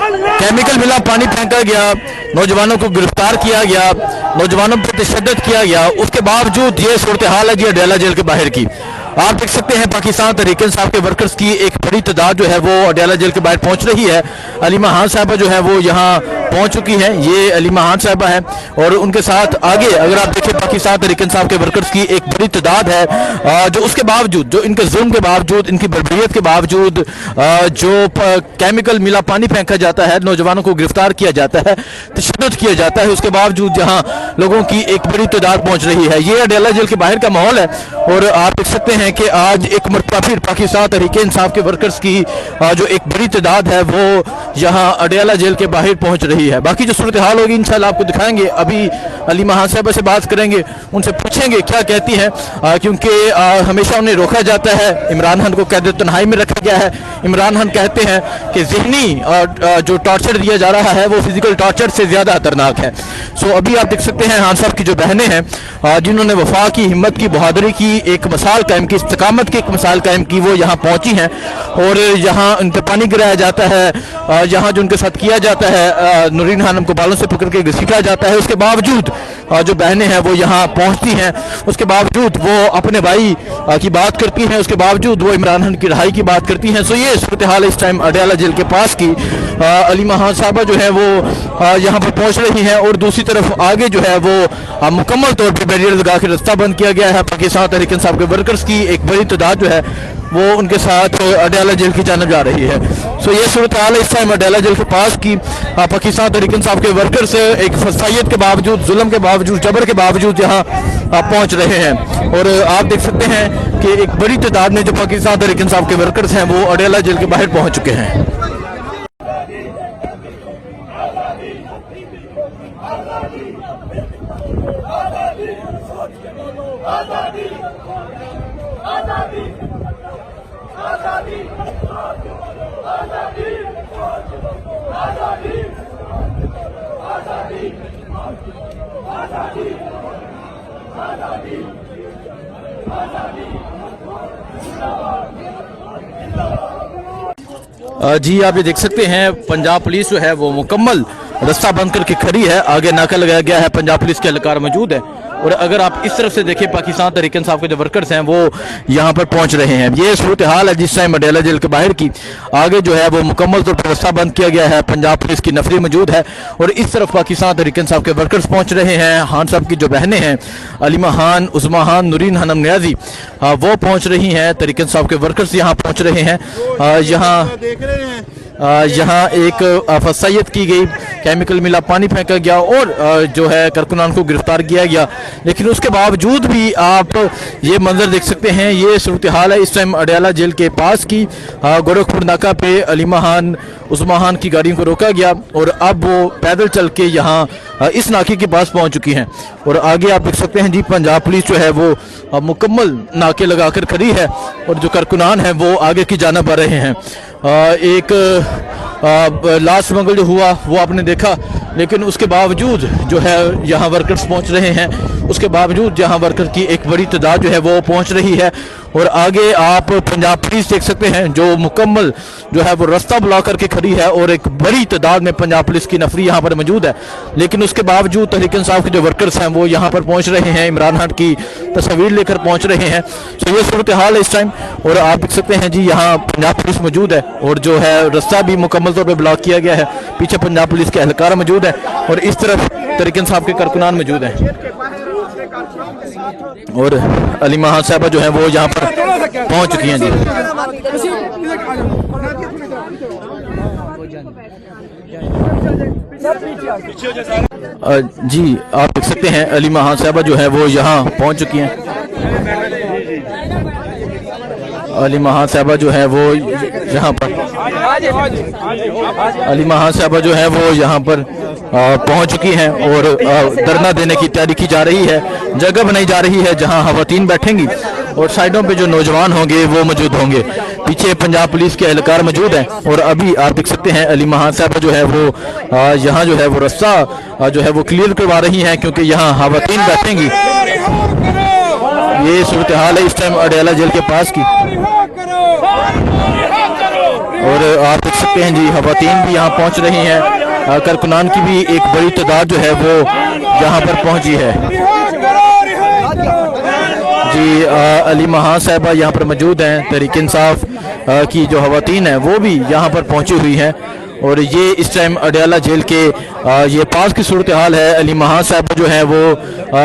Chemical मिला, पानी फेंका गया, नौजवानों को गिरफ्तार किया गया, नौजवानों पर तशद्दुद किया गया। उसके बावजूद ये सूरत हाल है जी अडयाला जेल के बाहर की। आप देख सकते हैं पाकिस्तान तहरीक इंसाफ के वर्कर्स की एक बड़ी तादाद जो है वो अडयाला जेल के बाहर पहुंच रही है। अलीमा खान साहबा जो है वो यहाँ पहुंच चुकी हैं। ये अलीमा खान साहबा है और उनके साथ आगे अगर आप देखें पाकिस्तान तहरीक इंसाफ के वर्कर्स की एक बड़ी तादाद है, जो उसके बावजूद, जो इनके जुल्म के बावजूद, इनकी बर्बरियत के बावजूद, जो केमिकल मिला पानी फेंका जाता है, नौजवानों को गिरफ्तार किया जाता है, तशद्दुद किया जाता है, उसके बावजूद जहाँ लोगों की एक बड़ी तादाद पहुंच रही है। ये अडयाला जेल के बाहर का माहौल है और आप देख सकते हैं कि आज एक मरतबा फिर पाकिस्तान तहरीक इंसाफ के वर्कर्स की जो एक बड़ी तादाद है वो यहाँ अडयाला जेल के बाहर पहुंच रही है। बाकी जो सूरत हाल होगी इंशाल्लाह आपको दिखाएंगे। अभी अलीमा खान साहबा से बात करेंगे, उनसे पूछेंगे क्या कहती हैं, क्योंकि हमेशा उन्हें रोका जाता है। इमरान खान को कैद तन्हाई में रखा गया है। इमरान खान कहते हैं कि ज़हनी जो टॉर्चर दिया जा रहा है वो फिजिकल टॉर्चर से ज़्यादा खतरनाक है। सो अभी आप देख सकते हैं खान साहब की जो बहनें हैं, जिन्होंने वफा की, हिम्मत की, बहादुरी की एक मिसाल कायम की, इस्तकामत की एक मिसाल कायम की, वो यहाँ पहुंची हैं और यहाँ उन पर पानी गिराया जाता है। यहाँ जो उनके साथ किया जाता है, नूरीन खानम को बालों से पकड़ के घसीटा जाता है। उसके बावजूद जो बहनें हैं वो यहाँ पहुँचती हैं, उसके बावजूद वो अपने भाई की बात करती हैं, उसके बावजूद वो इमरान खान की रिहाई की बात करती हैं। सो ये सूरत हाल इस टाइम अडयाला जेल के पास की। अलीमा खान साहबा जो है वो यहाँ पर पहुँच रही हैं और दूसरी तरफ आगे जो है वो मुकम्मल तौर पर बैरियर लगा के रास्ता बंद किया गया है। पाकिस्तान तहरीक इंसाफ के वर्कर्स की एक बड़ी तादाद जो है वो उनके साथ अडयाला जेल की जानब जा रही है। सो ये सूरत हाल इस टाइम अडयाला जेल के पास की। पाकिस्तान तहरीक इंसाफ के वर्कर्स एक फसाइयत के बावजूद, जुल्म के बावजूद, जबर के बावजूद यहाँ पहुँच रहे हैं और आप देख सकते हैं कि एक बड़ी तादाद में जो पाकिस्तान तहरीक इंसाफ के वर्कर्स हैं वो अडयाला जेल के बाहर पहुँच चुके हैं। जी आप ये देख सकते हैं पंजाब पुलिस जो है वो मुकम्मल रास्ता बंद करके खड़ी है। आगे नाका लगाया गया है, पंजाब पुलिस के एहलकार मौजूद है और अगर आप इस तरफ से देखें पाकिस्तान तहरीक इंसाफ के जो वर्कर्स हैं वो यहाँ पर पहुँच रहे हैं। ये सूरत हाल है जिस टाइम अडयाला जेल के बाहर की। आगे जो है वो मुकम्मल तौर पर रास्ता बंद किया गया है, पंजाब पुलिस की नफरी मौजूद है और इस तरफ पाकिस्तान तहरीक इंसाफ के वर्कर्स पहुँच रहे हैं। खान साहब की जो बहनें हैं, अलीमा खान, उस्मा खान, नूरीन खानम न्याजी, वो पहुँच रही हैं। तहरीक इंसाफ के वर्कर्स यहाँ पहुँच रहे हैं। यहाँ एक फसाइयत की गई, केमिकल मिला, पानी फेंका गया और जो है कारकुनान को गिरफ्तार किया गया, लेकिन उसके बावजूद भी आप ये मंजर देख सकते हैं। ये सूरत हाल है इस टाइम अडयाला जेल के पास की। गोरखपुर नाका पे अलीमा खान, उस्मा खान की गाड़ियों को रोका गया और अब वो पैदल चल के यहाँ इस नाके के पास पहुँच चुकी हैं और आगे आप देख सकते हैं जी पंजाब पुलिस जो है वो मुकम्मल नाके लगाकर खड़ी है और जो कारकुनान हैं वो आगे की जानिब आ रहे हैं। एक लास्ट मंगल जो हुआ वो आपने देखा, लेकिन उसके बावजूद जो है यहाँ वर्कर्स पहुँच रहे हैं, उसके बावजूद यहाँ वर्कर की एक बड़ी तादाद जो है वो पहुँच रही है और आगे आप पंजाब पुलिस देख सकते हैं जो मुकम्मल जो है वो रास्ता ब्लॉक करके खड़ी है और एक बड़ी तादाद में पंजाब पुलिस की नफरी यहाँ पर मौजूद है। लेकिन उसके बावजूद तहरीक इंसाफ के जो वर्कर्स हैं वो यहाँ पर पहुँच रहे हैं, इमरान खान की तस्वीर लेकर पहुँच रहे हैं। तो ये सूरत हाल है इस टाइम और आप देख सकते हैं जी यहाँ पंजाब पुलिस मौजूद है और जो है रास्ता भी मुकम्मल तौर पर ब्लॉक किया गया है। पीछे पंजाब पुलिस के एहलकार मौजूद है और इस तरफ तहरीक इंसाफ के कारकुनान मौजूद हैं और अलीमा खान साहबा जो है वो यहाँ पर पहुँच चुकी हैं जी। जी आप देख सकते हैं अलीमा खान साहबा जो है वो यहाँ पहुँच चुकी हैं। अलीमा खान साहबा जो है वो यहाँ पर अलीमा खान साहबा जो है वो यहाँ पर पहुँच चुकी हैं और धरना देने की तैयारी की जा रही है। जगह बनाई जा रही है जहाँ खवातीन बैठेंगी और साइडों पे जो नौजवान होंगे वो मौजूद होंगे। पीछे पंजाब पुलिस के एहलकार मौजूद हैं और अभी आप देख सकते हैं अलीमा खान साहबा जो है वो यहाँ जो है वो रास्ता जो है वो क्लियर करवा रही हैं क्योंकि यहाँ खवातीन बैठेंगी। ये सूरत हाल है इस टाइम अडयाला जेल के पास की और आप देख सकते हैं जी खवातीन भी यहाँ पहुँच रही हैं, कारकुनान की भी एक बड़ी तादाद जो है वो यहाँ पर पहुँची है जी। अली महान साहिबा यहाँ पर मौजूद हैं, तहरीक इंसाफ की जो खवातीन हैं वो भी यहाँ पर पहुँची हुई हैं। और ये इस टाइम अडयाला जेल के ये पास की सूरत हाल है। अली महान साहिबा जो है वो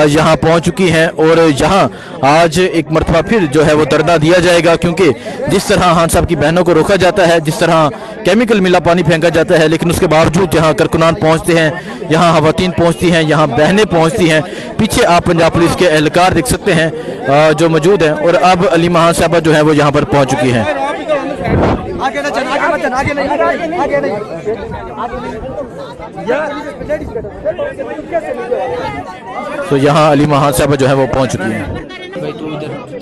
यहाँ पहुँच चुकी हैं और यहाँ आज एक मरतबा फिर जो है वो धरना दिया जाएगा, क्योंकि जिस तरह खान साहब की बहनों को रोका जाता है, जिस तरह केमिकल मिला पानी फेंका जाता है, लेकिन उसके बावजूद यहाँ कारकुनान पहुँचते हैं, यहाँ खवातीन पहुँचती हैं, यहाँ बहनें पहुँचती हैं। पीछे आप पंजाब पुलिस के एहलकार देख सकते हैं जो मौजूद हैं। और अब अली महान साहिबा जो है वो यहाँ पर पहुँच चुकी हैं। आगे ना चल, आगे नहीं, आगे नहीं। तो यहाँ अली महान साहिबा जो है वो पहुँच चुकी हैं।